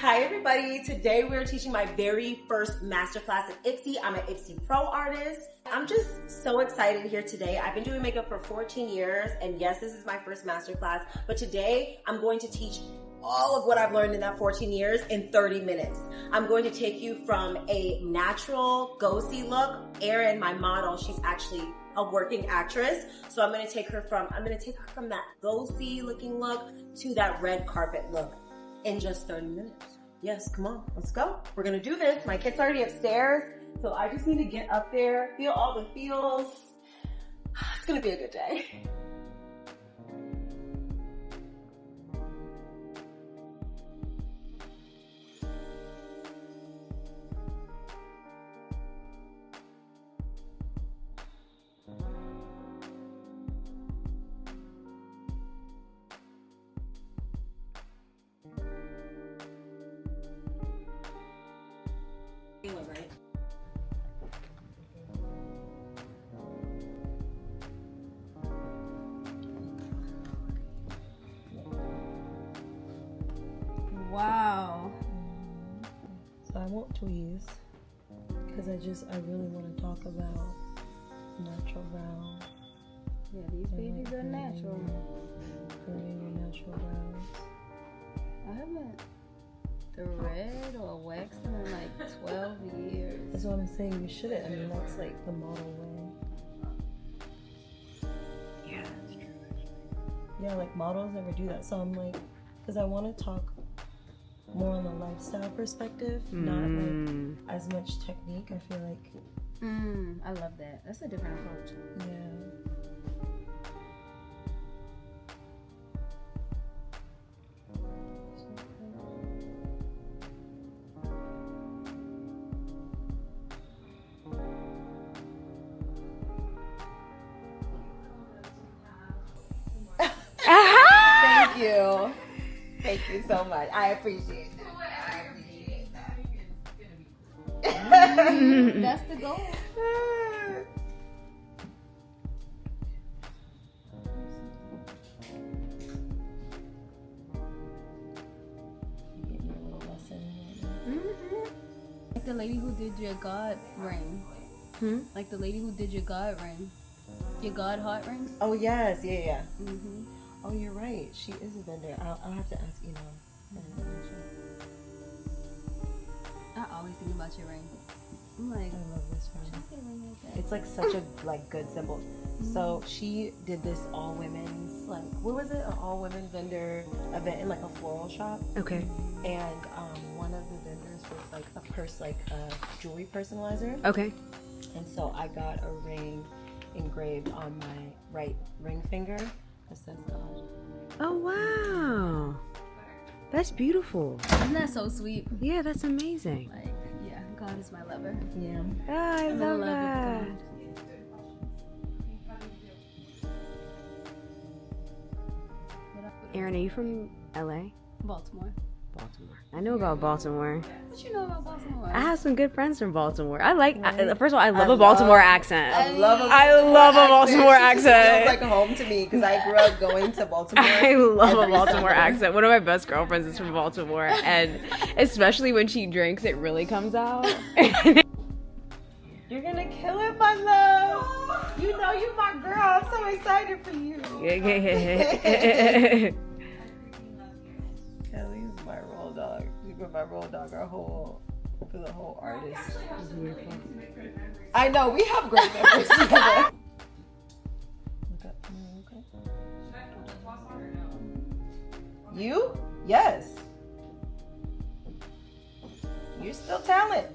Hi everybody, today we're teaching my very first masterclass at Ipsy. I'm an Ipsy Pro artist. I'm just so excited here today. I've been doing makeup for 14 years and yes, this is my first masterclass, but today I'm going to teach all of what I've learned in that 14 years in 30 minutes. I'm going to take you from a natural go-see look. Erin, my model, she's actually a working actress. So I'm gonna take her from that go-see looking look to that red carpet look in just 30 minutes. Yes, come on, let's go. We're gonna do this. My kid's already upstairs, so I just need to get up there, feel all the feels. It's gonna be a good day. Right? Wow. So I won't tweeze because I really want to talk about natural brows. Yeah, these babies are natural. Creating your natural brows. I haven't thread or waxed them in like 12 years. That's what I'm saying. You shouldn't. I mean, that's like the model way. Yeah, that's true. Yeah, like models never do that. So I'm like, because I want to talk more on the lifestyle perspective, not like as much technique. I feel like. I love that. That's a different approach. Yeah. Thank you. Thank you so much. I appreciate that. That's the goal. Give me a little lesson. Like the lady who did your God ring. Like the lady who did your God ring. Your God heart ring. Oh yes, yeah. Mm-hmm. Oh, you're right. She is a vendor. I'll have to ask I always think about your ring. I'm like, I love this ring. should I get a ring like that? It's like such a good symbol. So she did this all women's, like, what was it? An all women vendor event in like a floral shop. Okay. And one of the vendors was like a jewelry personalizer. Okay. And so I got a ring engraved on my right ring finger that says God. Oh wow, that's beautiful. Isn't that so sweet? Yeah, that's amazing. Like, yeah, God is my lover. Yeah. Ah, I I'm in love love that. with God. Erin, are you from LA? Baltimore. Baltimore. I know about Baltimore. What you know about Baltimore? I have some good friends from Baltimore. I like. First of all, I love a Baltimore accent. I love a Baltimore It feels accent. like home to me because I grew up going to Baltimore. I love a every Baltimore summer. accent. One of my best girlfriends is from Baltimore, and especially when she drinks, it really comes out. You're gonna kill it, my love. You know you my girl. I'm so excited for you. Kelly's my roll dog. She's been my roll dog for the whole artist. I know, we have great memories together. Look up. Okay. You? Yes. You're still talent.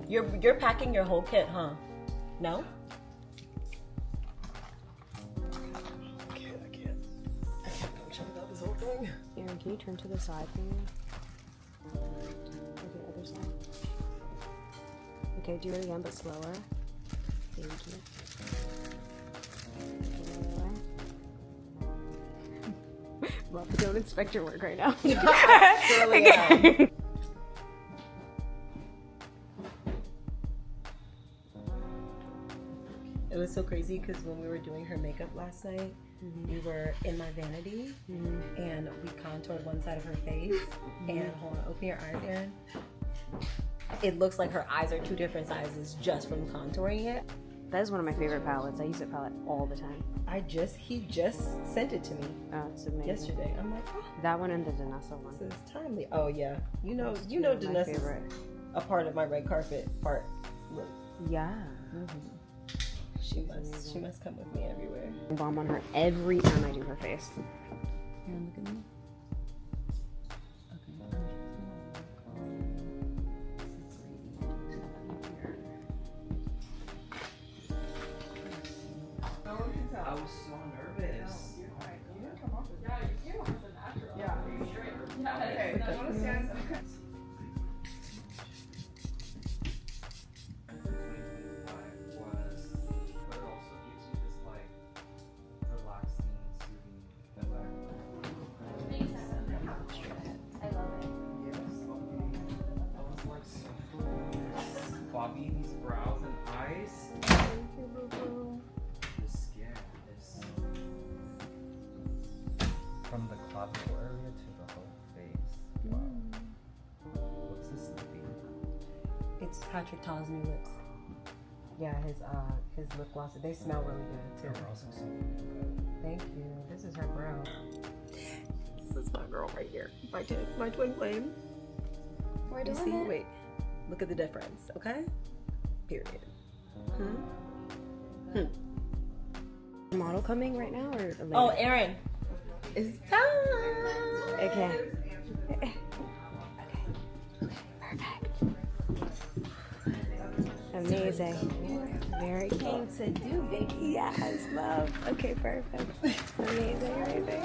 You're packing your whole kit, huh? No? I can't. Check out this whole thing. Erin, can you turn to the side for me? Or the other side? Okay, do it again, but slower. Thank you. Well, don't inspect your work right now. Surely am. It was so crazy because when we were doing her makeup last night, we were in my vanity and we contoured one side of her face. And hold on, open your eyes, Erin. It looks like her eyes are two different sizes just from contouring it. That is one of my favorite palettes. I use that palette all the time. He just sent it to me Oh, it's amazing. yesterday. I'm like, oh, That one and the Danessa one. this is timely. Oh yeah, you know, My Danessa's favorite. a part of my red carpet part. Look, Yeah. she must come with me everywhere. Balm on her every time I do her face. Here, look at me. I was so nervous. But it also gives you this like relaxing, soothing effect. I love it. Yes. I was like so Bobbie, these brows and eyes. Thank you, boo-boo. The skin is from the clavicle area to the whole face. Wow. What's this lippy? It's Patrick Ta's new lips. Yeah, his lip gloss. They smell really good Your too. brows look so good. Thank you. This is her brow. This is my girl right here. My twin flame. We're You doing see? it. Wait. Look at the difference, okay? Period. Model coming right now or later? Oh, Erin. It's time. Okay. Amazing. Very cool. To do, baby. Yes, love. Okay, perfect. Amazing, amazing.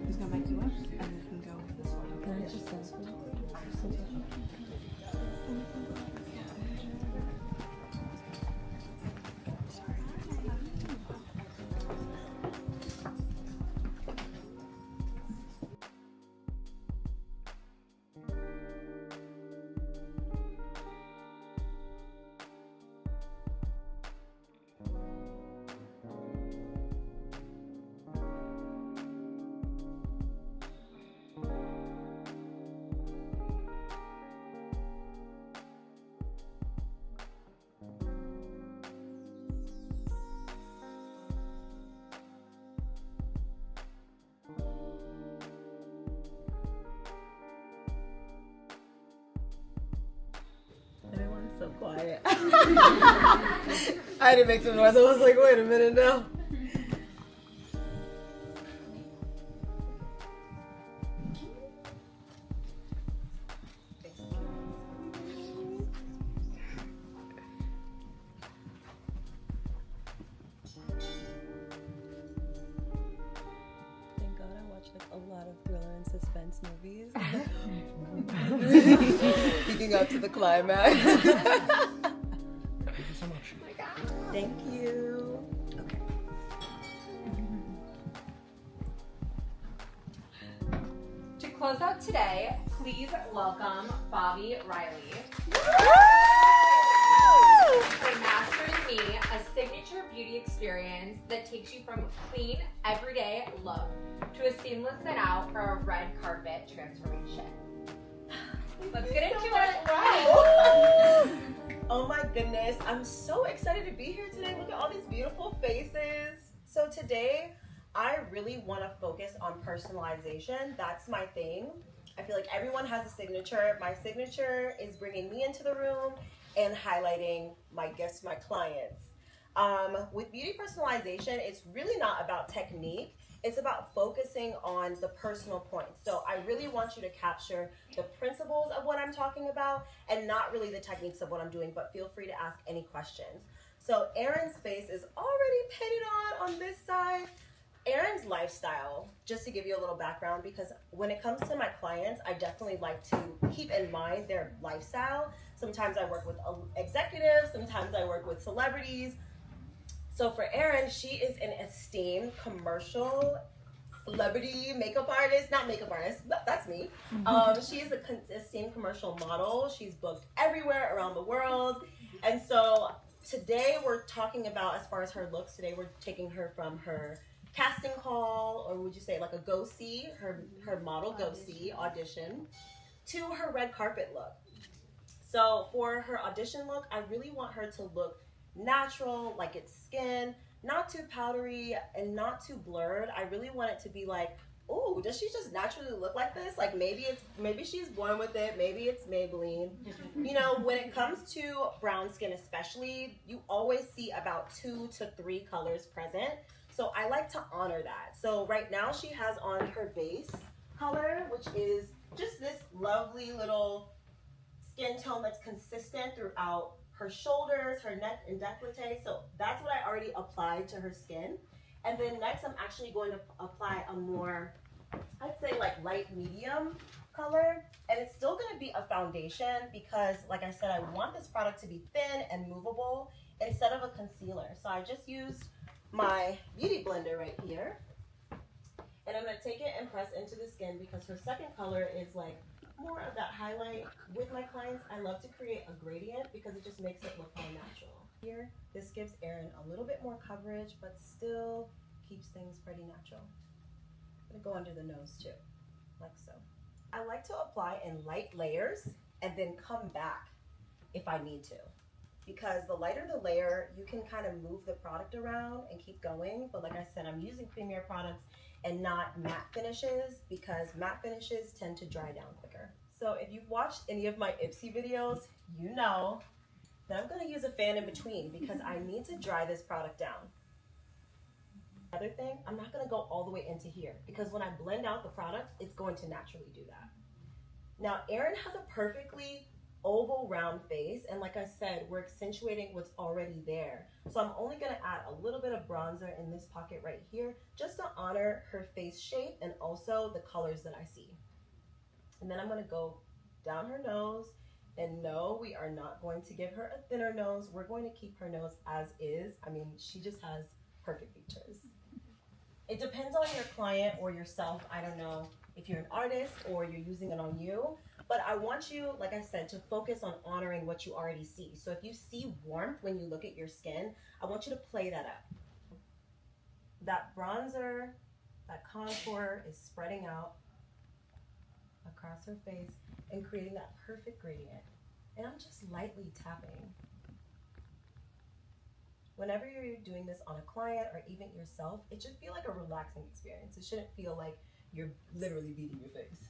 He's gonna make you up, and you can go. Everyone's so quiet. I didn't make some noise. I was like, wait a minute now. Thank God I watch like a lot of thriller and suspense movies. Leading up to the climax. Thank you so much. Thank you. Okay. To close out today, please welcome Bobbie Riley. For Mastering Me, a signature beauty experience that takes you from a clean, everyday look to a seamless and out or a red carpet transformation. Let's get into it. Oh my goodness, I'm so excited to be here today. Look at all these beautiful faces. So today, I really want to focus on personalization. That's my thing. I feel like everyone has a signature. My signature is bringing me into the room and highlighting my guests, my clients. With beauty personalization, it's really not about technique. It's about focusing on the personal points. So I really want you to capture the principles of what I'm talking about and not really the techniques of what I'm doing, but feel free to ask any questions. So Erin's face is already painted on this side. Erin's lifestyle, just to give you a little background, because when it comes to my clients, I definitely like to keep in mind their lifestyle. Sometimes I work with executives, sometimes I work with celebrities. So for Erin, she is an esteemed commercial celebrity makeup artist, not makeup artist, that's me. She is an esteemed commercial model. She's booked everywhere around the world. And so today we're talking about, as far as her looks, today we're taking her from her casting call, or would you say like a go-see, her model go-see audition, to her red carpet look. So for her audition look, I really want her to look natural, like it's skin, not too powdery and not too blurred. I really want it to be like, ooh, does she just naturally look like this? Like maybe she's born with it, maybe it's Maybelline. You know, when it comes to brown skin especially, you always see about 2 to 3 colors present. So I like to honor that. So right now she has on her base color, which is just this lovely little skin tone that's consistent throughout her shoulders, her neck, and décolleté. So that's what I already applied to her skin. And then next I'm actually going to apply a more, I'd say like light medium color. And it's still going to be a foundation because, like I said, I want this product to be thin and movable instead of a concealer. So I just used my beauty blender right here. And I'm going to take it and press into the skin because her second color is like more of that highlight. With my clients, I love to create a gradient because it just makes it look more natural. Here, this gives Erin a little bit more coverage, but still keeps things pretty natural. I'm gonna go under the nose too, like so. I like to apply in light layers and then come back if I need to. Because the lighter the layer, you can kind of move the product around and keep going. But like I said, I'm using premier products and not matte finishes because matte finishes tend to dry down quicker. So if you've watched any of my Ipsy videos, you know that I'm gonna use a fan in between because I need to dry this product down. Another thing, I'm not gonna go all the way into here because when I blend out the product, it's going to naturally do that. Now, Erin has a perfectly oval round face, and like I said, we're accentuating what's already there. So I'm only gonna add a little bit of bronzer in this pocket right here just to honor her face shape and also the colors that I see. And then I'm gonna go down her nose, and no, we are not going to give her a thinner nose. We're going to keep her nose as is. I mean, she just has perfect features. It depends on your client or yourself. I don't know if you're an artist or you're using it on you, but I want you, like I said, to focus on honoring what you already see. So if you see warmth when you look at your skin, I want you to play that up. That bronzer, that contour is spreading out across her face and creating that perfect gradient. And I'm just lightly tapping. Whenever you're doing this on a client or even yourself, it should feel like a relaxing experience. It shouldn't feel like you're literally beating your face.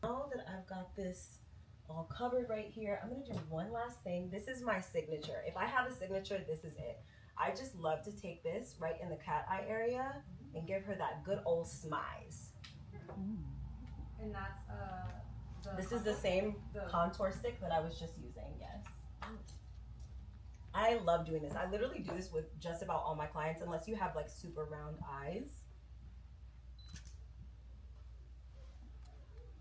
Now that I've got this all covered right here, I'm gonna do one last thing. This is my signature. If I have a signature, this is it. I just love to take this right in the cat eye area and give her that good old smize. And that's This is the same contour stick that I was just using, yes. I love doing this. I literally do this with just about all my clients unless you have like super round eyes.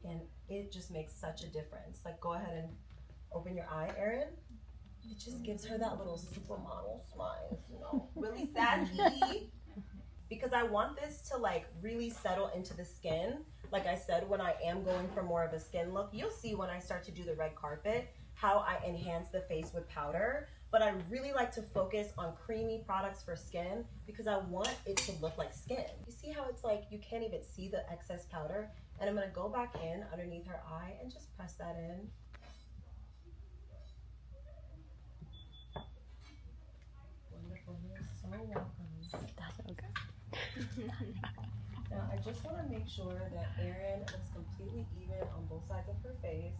And it just makes such a difference. Like go ahead and open your eye, Erin. It just gives her that little supermodel smile, you know, really sassy. Because I want this to like really settle into the skin. Like I said, when I am going for more of a skin look, you'll see when I start to do the red carpet, how I enhance the face with powder. But I really like to focus on creamy products for skin because I want it to look like skin. You see how it's like you can't even see the excess powder? And I'm gonna go back in underneath her eye and just press that in. Wonderful, you're so welcome. That's okay. Now I just wanna make sure that Erin looks completely even on both sides of her face.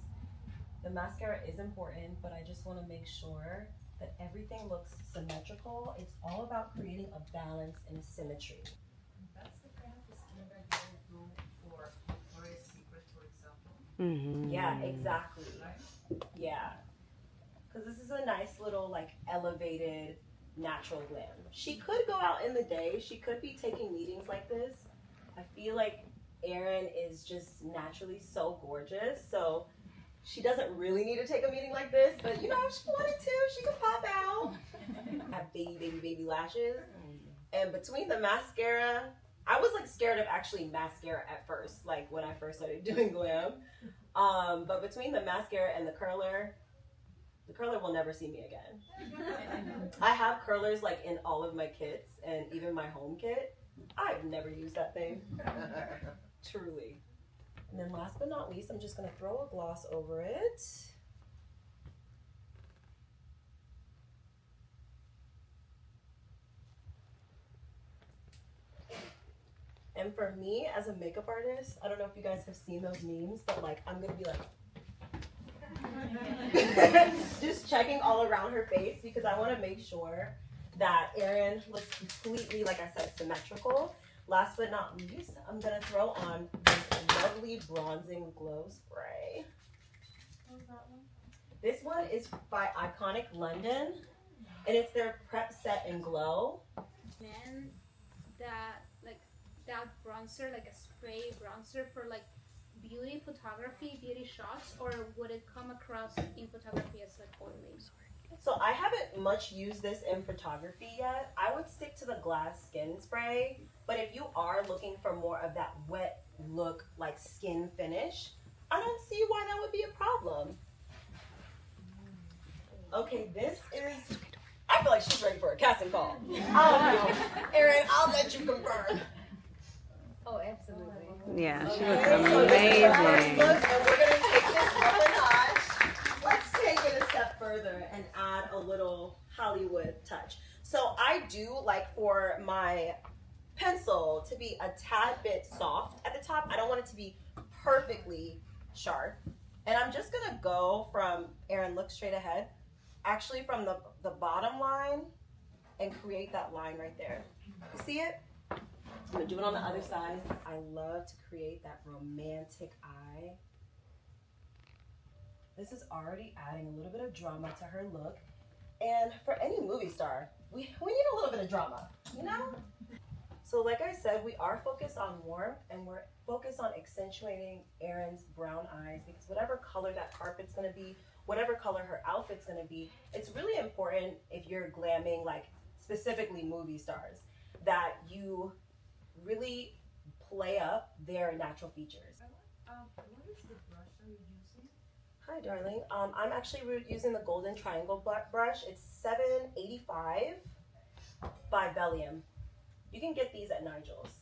The mascara is important, but I just wanna make sure that everything looks symmetrical. It's all about creating a balance and a symmetry. For Victoria's Secret, for example. Mm-hmm. Yeah, exactly. Yeah. Because this is a nice little, like, elevated, natural glam. She could go out in the day. She could be taking meetings like this. I feel like Erin is just naturally so gorgeous. So she doesn't really need to take a meeting like this. But, you know, if she wanted to, she could pop out. Have baby lashes. And between the mascara, I was, like, scared of actually mascara at first. Like, when I first started doing glam. But between the mascara and the curler will never see me again. I have curlers like in all of my kits and even my home kit. I've never used that thing. Truly. And then last but not least, I'm just gonna throw a gloss over it. And for me as a makeup artist, I don't know if you guys have seen those memes, but like I'm gonna be like just checking all around her face because I want to make sure that Erin looks completely, like I said, symmetrical. Last but not least, I'm going to throw on this lovely bronzing glow spray. What was that one? This one is by Iconic London, and it's their Prep Set and Glow. Man, that bronzer, like a spray bronzer for like beauty photography, beauty shots, or would it come across in photography as like oily? So I haven't much used this in photography yet. I would stick to the glass skin spray, but if you are looking for more of that wet look, like skin finish, I don't see why that would be a problem. Okay, this is, I feel like she's ready for a casting call. Erin, I'll let you confirm. Oh, absolutely. Yeah, she Okay, looks so this is our first amazing. look, and we're gonna take this up a notch. Let's take it a step further and add a little Hollywood touch. So I do like for my pencil to be a tad bit soft at the top. I don't want it to be perfectly sharp. And I'm just gonna go from, Erin, look straight ahead, actually from the bottom line and create that line right there. You see it? I'm gonna do it on the other side. I love to create that romantic eye. This is already adding a little bit of drama to her look. And for any movie star, we need a little bit of drama, you know? So like I said, we are focused on warmth and we're focused on accentuating Erin's brown eyes because whatever color that carpet's gonna be, whatever color her outfit's gonna be, it's really important if you're glamming like specifically movie stars that you really play up their natural features. What is the brush are you using? Hi, darling. I'm actually using the Golden Triangle brush. It's $7.85 by Bellium. You can get these at Nigel's.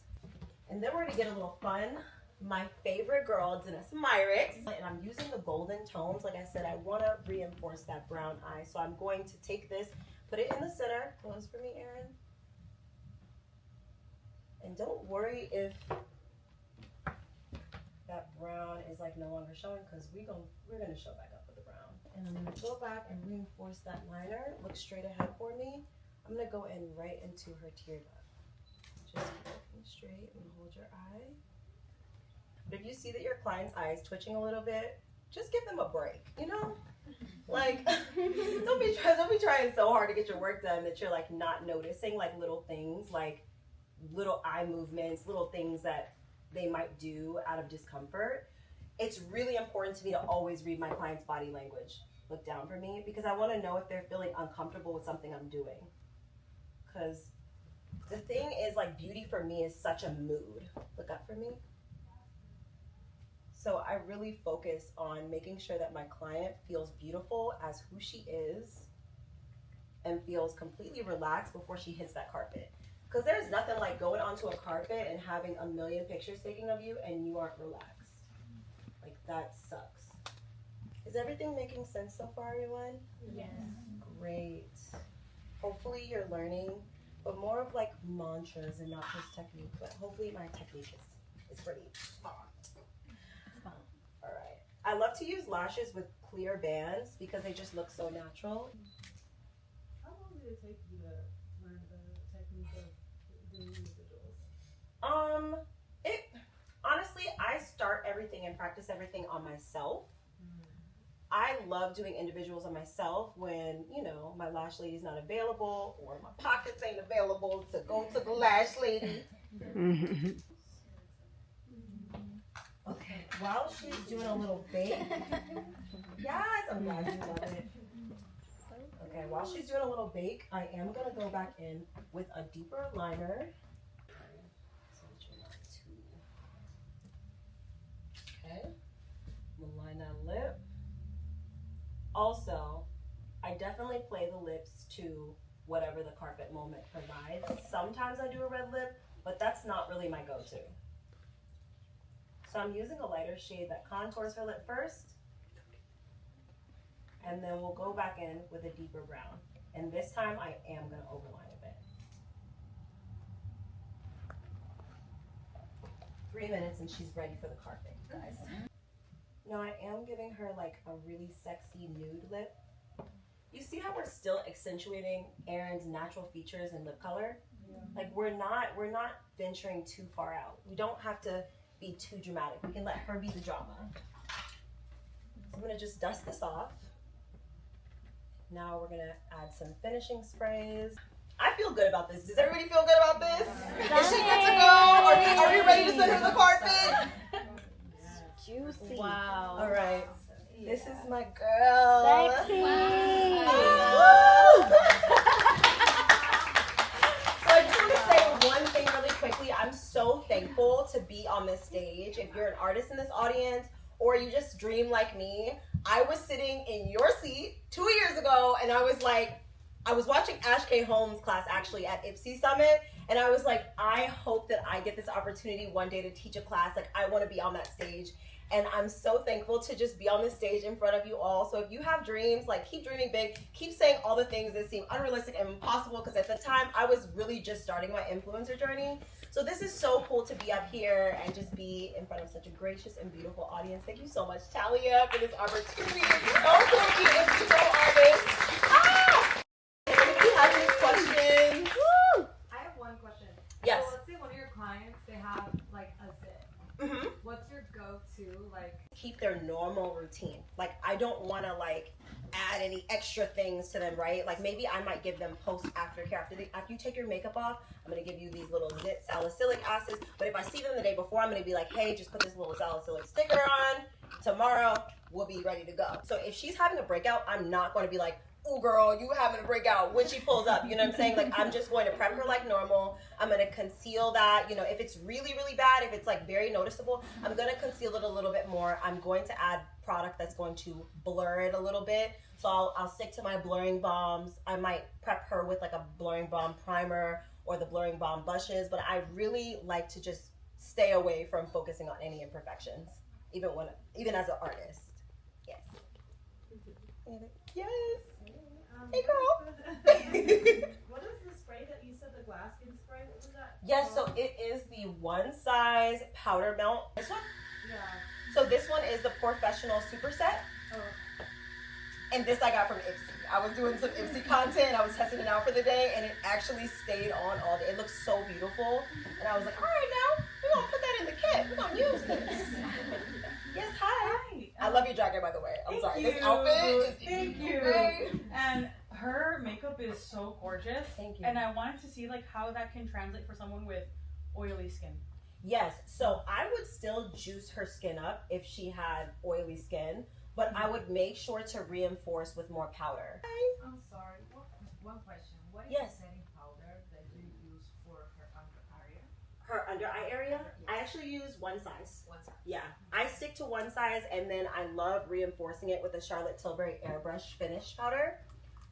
And then we're gonna get a little fun. My favorite girl, Dennis Myricks. And I'm using the golden tones. Like I said, I wanna reinforce that brown eye. So I'm going to take this, put it in the center. Close for me, Erin. And don't worry if that brown is like no longer showing because we're gonna show back up with the brown. And I'm gonna go back and reinforce that liner. Look straight ahead for me. I'm gonna go in right into her tear duct. Just keep looking straight and hold your eye. But if you see that your client's eye is twitching a little bit, just give them a break, you know? Like, don't be trying so hard to get your work done that you're like not noticing like little things, like little eye movements, little things that they might do out of discomfort. It's really important to me to always read my client's body language. Look down for me because I want to know if they're feeling uncomfortable with something I'm doing. Because the thing is, like, beauty for me is such a mood. Look up for me. So I really focus on making sure that my client feels beautiful as who she is and feels completely relaxed before she hits that carpet. Because there's nothing like going onto a carpet and having a million pictures taken of you and you aren't relaxed. Like, that sucks. Is everything making sense so far, everyone? Yes. Great. Hopefully you're learning, but more of like mantras and not just technique. But hopefully my technique is pretty fun. All right. I love to use lashes with clear bands because they just look so natural. How long did it take you to learn the technique of doing individuals? It everything and practice everything on myself. I love doing individuals on myself when, you know, my lash lady's not available or my pockets ain't available to go to the lash lady. Okay, while she's doing a little bake, yes, I'm glad you love it. Okay, while she's doing a little bake, I am gonna go back in with a deeper liner. Okay, I'm gonna line that lip. Also, I definitely play the lips to whatever the carpet moment provides. Sometimes I do a red lip, but that's not really my go-to. So I'm using a lighter shade that contours her lip first, and then we'll go back in with a deeper brown. And this time I am gonna overline a bit. 3 minutes and she's ready for the carpet, guys. Now I am giving her like a really sexy nude lip. You see how we're still accentuating Erin's natural features and lip color? Yeah. Like we're not venturing too far out. We don't have to be too dramatic. We can let her be the drama. So I'm gonna just dust this off. Now we're gonna add some finishing sprays. I feel good about this. Does everybody feel good about this? Is she good to go? Are we ready to send her the carpet? Juicy. Wow. All right. This is my girl. Sexy. So I just want to say one thing really quickly. I'm so thankful to be on this stage. If you're an artist in this audience or you just dream like me, I was sitting in your seat 2 years ago and I was like, I was watching Ash K. Holmes' class actually at Ipsy Summit, and I was like, I hope that I get this opportunity one day to teach a class. Like, I want to be on that stage. And I'm so thankful to just be on this stage in front of you all. So if you have dreams, like keep dreaming big, keep saying all the things that seem unrealistic and impossible, because at the time I was really just starting my influencer journey. So this is so cool to be up here and just be in front of such a gracious and beautiful audience. Thank you so much, Talia, for this opportunity. It's so cool to be an Ipsy artist. Ah! If you have any questions. Woo! I have one question. Yes. So let's say one of your clients, they have like a zit. Mm-hmm. What's your go-to like? Keep their normal routine. Like I don't want to like add any extra things to them, right? Like maybe I might give them post-aftercare. After you take your makeup off, I'm going to give you these little zit salicylic acids. But if I see them the day before, I'm going to be like, hey, just put this little salicylic sticker on. Tomorrow, we'll be ready to go. So if she's having a breakout, I'm not going to be like, oh girl, you having a breakout when she pulls up, you know what I'm saying? Like I'm just going to prep her like normal. I'm going to conceal that, you know, if it's really, really bad, if it's like very noticeable, I'm going to conceal it a little bit more. I'm going to add product that's going to blur it a little bit. So I'll stick to my blurring balms. I might prep her with like a blurring balm primer or the blurring balm blushes, but I really like to just stay away from focusing on any imperfections, even as an artist. Yes. Yes. Hey girl. What is the spray that you said, the glass skin spray? What was that? Yes, so it is the one size powder melt. This one? Yeah. So this one is the Professional Super Set. Oh. And this I got from Ipsy. I was doing some Ipsy content. I was testing it out for the day and it actually stayed on all day. It looks so beautiful. And I was like, all right now, we're gonna put that in the kit. We're gonna use this. Yes, hi. I love your jacket, by the way. I'm sorry. This outfit is Thank you. great. And her makeup is so gorgeous. Thank you. And I wanted to see like how that can translate for someone with oily skin. Yes, so I would still juice her skin up if she had oily skin, but I would make sure to reinforce with more powder. I'm sorry, one question. What is Yes. the setting powder that you use for her under area? Her under eye area, I actually use one size. One size. Yeah, I stick to one size and then I love reinforcing it with a Charlotte Tilbury Airbrush Finish powder.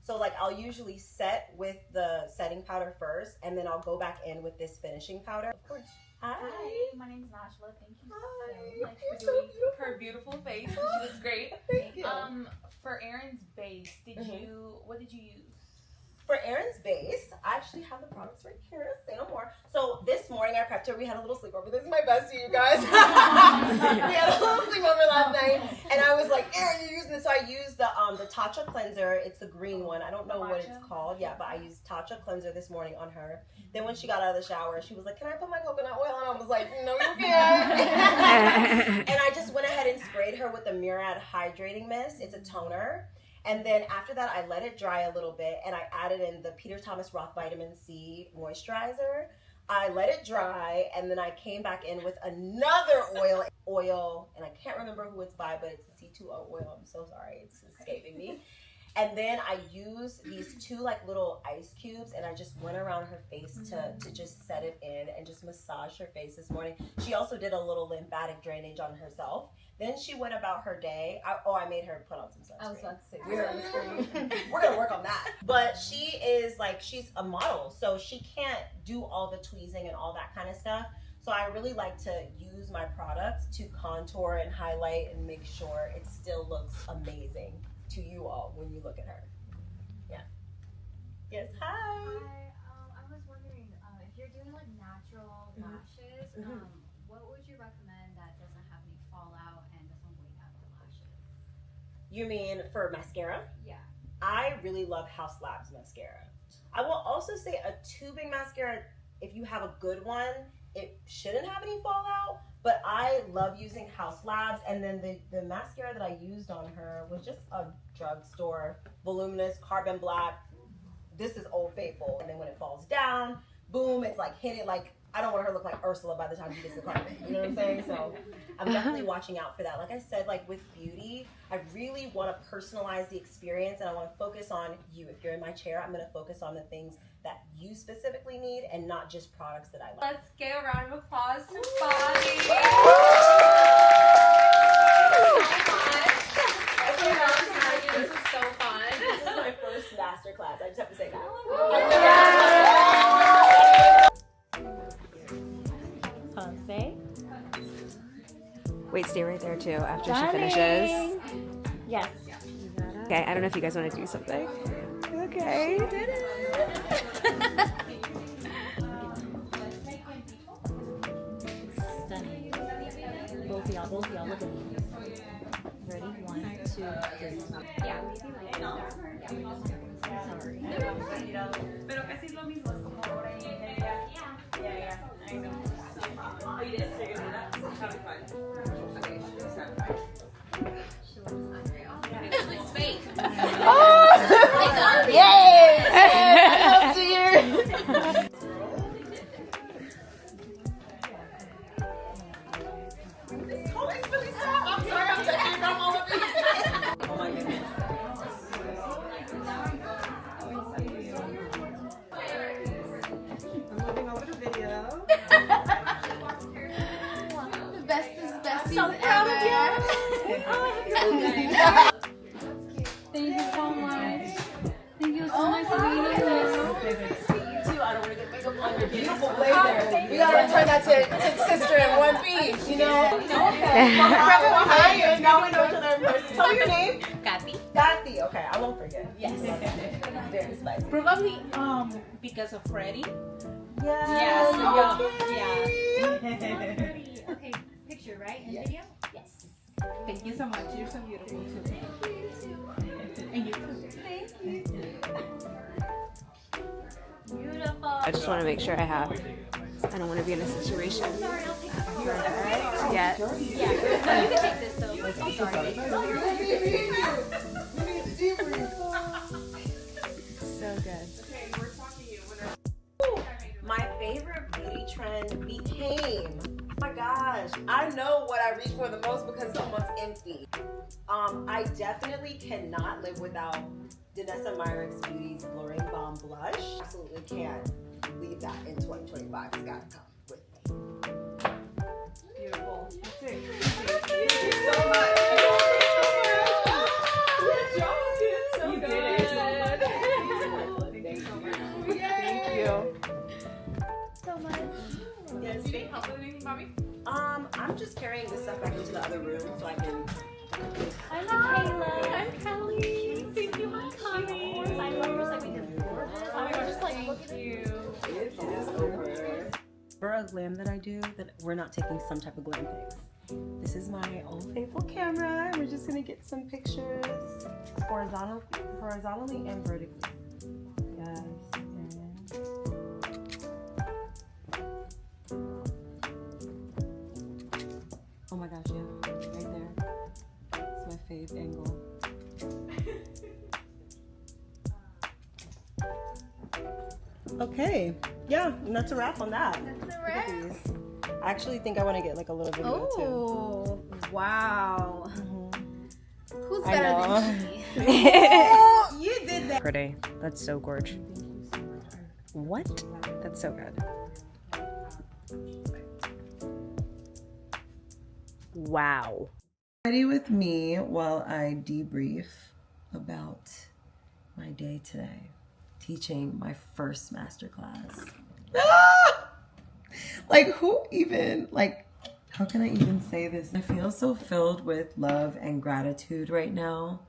So like I'll usually set with the setting powder first and then I'll go back in with this finishing powder. Of course. Hi. Hi, my name's Nashla. Thank you so much You're for so doing beautiful. her beautiful face. She looks great. Thank you. For Erin's base, what did you use? For Erin's base, I actually have the products right here. Say no more. So this morning I prepped her. We had a little sleepover. This is my bestie, you guys. We had a little sleepover last night, and I was like, Erin, you're using this. So I used the Tatcha cleanser. It's the green one. I don't know what it's called. Yeah, but I used Tatcha cleanser this morning on her. Then when she got out of the shower, she was like, can I put my coconut oil on? I was like, no, you can't. And I just went ahead and sprayed her with the Murad Hydrating Mist. It's a toner. And then after that, I let it dry a little bit, and I added in the Peter Thomas Roth Vitamin C Moisturizer. I let it dry, and then I came back in with another oil, and I can't remember who it's by, but it's a C2O oil. I'm so sorry, it's escaping me. And then I used these two like little ice cubes, and I just went around her face to just set it in and just massage her face this morning. She also did a little lymphatic drainage on herself. Then she went about her day. I made her put on some sunscreen. I was about to say, We're gonna work on that. But she is like, she's a model, so she can't do all the tweezing and all that kind of stuff. So I really like to use my products to contour and highlight and make sure it still looks amazing to you all when you look at her. Yeah. Yes, hi. Hi, I was wondering, if you're doing like natural lashes, what would you recommend that doesn't have any fallout and doesn't weight out the lashes? You mean for mascara? Yeah. I really love House Labs mascara. I will also say a tubing mascara, if you have a good one, it shouldn't have any fallout, but I love using House Labs. And then the mascara that I used on her was just a drugstore, voluminous, carbon black. This is Old Faithful. And then when it falls down, boom, it's like hit it like, I don't want her to look like Ursula by the time she gets to the carpet. You know what I'm saying? So I'm definitely watching out for that. Like I said, like with beauty, I really want to personalize the experience, and I want to focus on you. If you're in my chair, I'm going to focus on the things that you specifically need and not just products that I like. Let's give a round of applause to Bobbie. This is so fun. This is my first Masterclass. I just have to say that. Say. Wait, stay right there too after she finishes. Yes. Okay, I don't know if you guys want to do something. Okay. She did it. Stunning. Both of y'all, look at me. Ready? 1, 2, 3. Yeah, maybe like Sorry. Pero casi lo mismo, es como hora y media. Yeah, I know. Oh, you did figure it out. That'll be fun. Okay, she's not fine. it's fake. Yay! I love to hear. This color is really soft. I'm sorry, I'm taking from all of it. Oh my goodness. I'm moving over to video. The bestest besties So proud of you. Thank you so much. Thank you so much for meeting us. I don't want to get makeup on your beautiful blazer. We gotta turn that to sister in one piece, you know? Okay. Now we know each other in person. Tell me your name. Kathy. Kathy. Okay, I won't forget. Yes. Very spicy. Probably because of Freddie. Yes. Okay, picture, right? And video? Yes. Thank you so much. You're so beautiful too. And you too. Thank you. Beautiful. I just want to make sure I have. I don't want to be in a situation. Yet. Yeah. No, you can take this though. I'm sorry. So good. My favorite beauty trend became, oh my gosh, I know what I reach for the most because it's almost empty. I definitely cannot live without Danessa Myricks Beauty's Blurring Balm Blush. Absolutely can't leave that in 2025. It's gotta come with me. Beautiful. That's it. Thank you so much. Good job. You did it. Thank you. So much. Yes, thank you. I'm just carrying this stuff back into the other room so I can. I'm Kayla. I'm Kelly. Thank you for coming. I was just like, we can record this. I was just like, look at you. It is over. of glam that I do that we're not taking some type of glam pics. This is my old faithful camera. We're just gonna get some pictures horizontally and vertically. Yes. Oh my gosh, yeah, right there. It's my fave angle. Okay, yeah, and that's a wrap on that. That's a wrap. Look at these. I actually think I want to get like a little video too. Oh, wow. Who's I better know. than me? Oh, you did that. Pretty. That's so gorgeous. What? That's so good. Wow. Ready with me while I debrief about my day today, teaching my first masterclass. Like, who even, like, how can I even say this? I feel so filled with love and gratitude right now.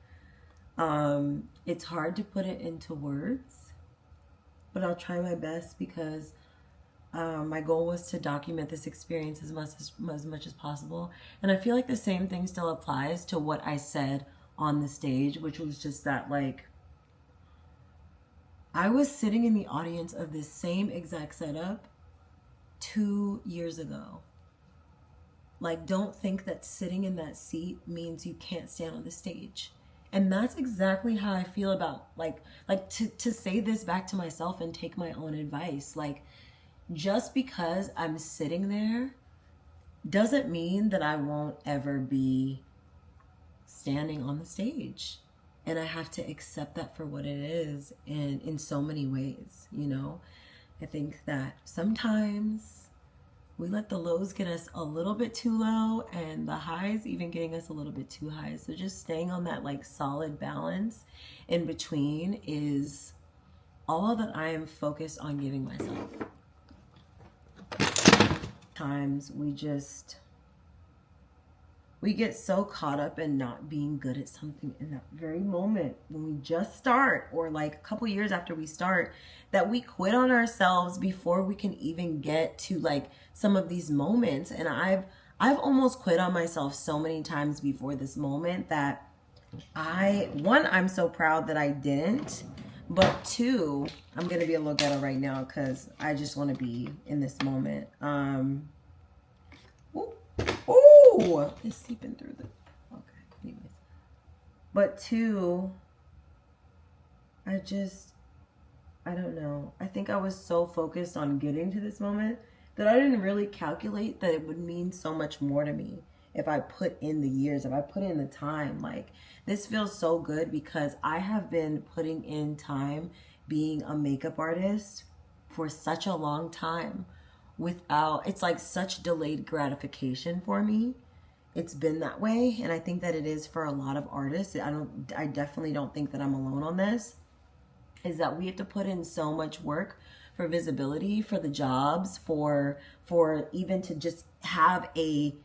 It's hard to put it into words, but I'll try my best because my goal was to document this experience as much as possible. And I feel like the same thing still applies to what I said on the stage, which was just that, like, I was sitting in the audience of this same exact setup 2 years ago. Like, don't think that sitting in that seat means you can't stand on the stage. And that's exactly how I feel about, like to say this back to myself and take my own advice. Like, just because I'm sitting there doesn't mean that I won't ever be standing on the stage. And I have to accept that for what it is, and in so many ways, you know? I think that sometimes we let the lows get us a little bit too low and the highs even getting us a little bit too high. So just staying on that like solid balance in between is all that I am focused on giving myself. Times we get so caught up in not being good at something in that very moment when we just start, or like a couple years after we start, that we quit on ourselves before we can even get to like some of these moments. And I've almost quit on myself so many times before this moment that I'm so proud that I didn't, but two, I'm gonna be a little ghetto right now because I just want to be in this moment. Ooh, it's seeping through the, okay, anyways. But two, I don't know. I think I was so focused on getting to this moment that I didn't really calculate that it would mean so much more to me if I put in the years, if I put in the time. Like, this feels so good because I have been putting in time being a makeup artist for such a long time without, it's like such delayed gratification for me. It's been that way, and I think that it is for a lot of artists. I definitely don't think that I'm alone on this, is that we have to put in so much work for visibility, for the jobs, for even to just have a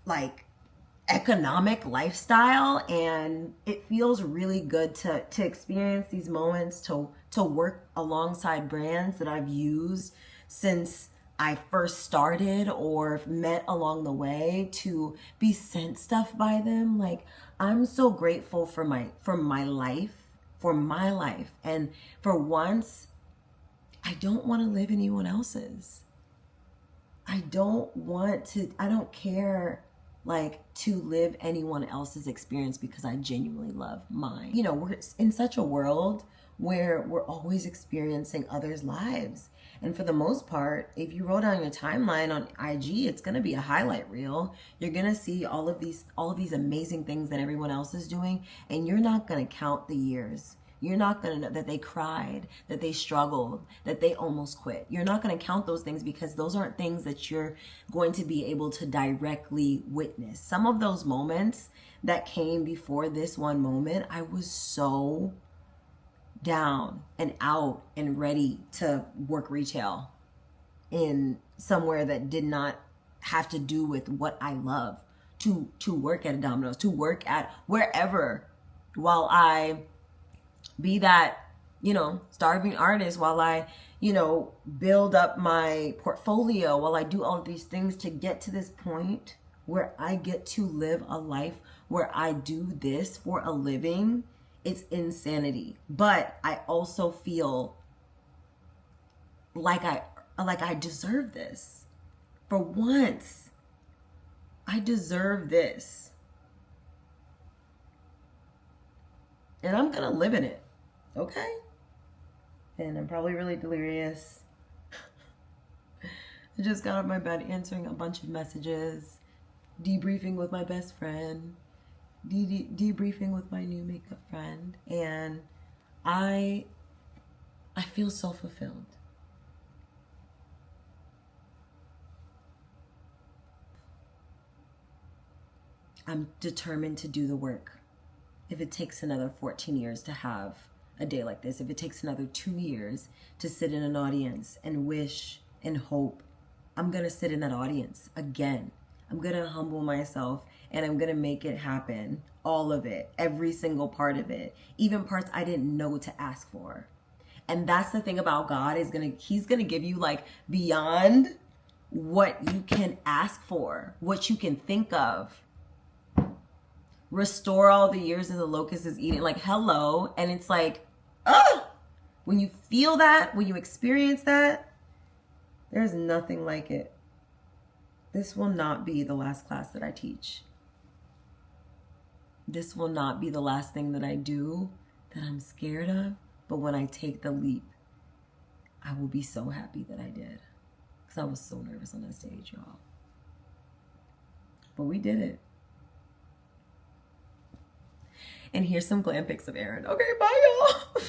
like economic lifestyle. And it feels really good to experience these moments, to work alongside brands that I've used since I first started or met along the way, to be sent stuff by them. Like, I'm so grateful for my life. And for once, I don't want to live anyone else's. I don't care like to live anyone else's experience because I genuinely love mine. You know, we're in such a world where we're always experiencing others' lives. And for the most part, if you roll down your timeline on IG, it's going to be a highlight reel. You're going to see all of these amazing things that everyone else is doing, and you're not going to count the years. You're not going to know that they cried, that they struggled, that they almost quit. You're not going to count those things because those aren't things that you're going to be able to directly witness. Some of those moments that came before this one moment, I was so down and out and ready to work retail in somewhere that did not have to do with what I love, to work at a Domino's, to work at wherever, while I be that, you know, starving artist, while I, you know, build up my portfolio, while I do all of these things to get to this point where I get to live a life where I do this for a living, it's insanity. But I also feel like I deserve this. For once, I deserve this. And I'm gonna live in it, okay? And I'm probably really delirious. I just got out of my bed answering a bunch of messages, debriefing with my best friend, debriefing with my new makeup friend, and I feel so fulfilled. I'm determined to do the work. If it takes another 14 years to have a day like this, if it takes another 2 years to sit in an audience and wish and hope, I'm gonna sit in that audience again. I'm gonna humble myself and I'm gonna make it happen. All of it, every single part of it, even parts I didn't know to ask for. And that's the thing about God, he's gonna give you like beyond what you can ask for, what you can think of. Restore all the years that the locust is eating. Like, hello. And it's like, when you feel that, when you experience that, there's nothing like it. This will not be the last class that I teach. This will not be the last thing that I do that I'm scared of. But when I take the leap, I will be so happy that I did. Because I was so nervous on that stage, y'all. But we did it. And here's some glam pics of Erin. Okay, bye y'all.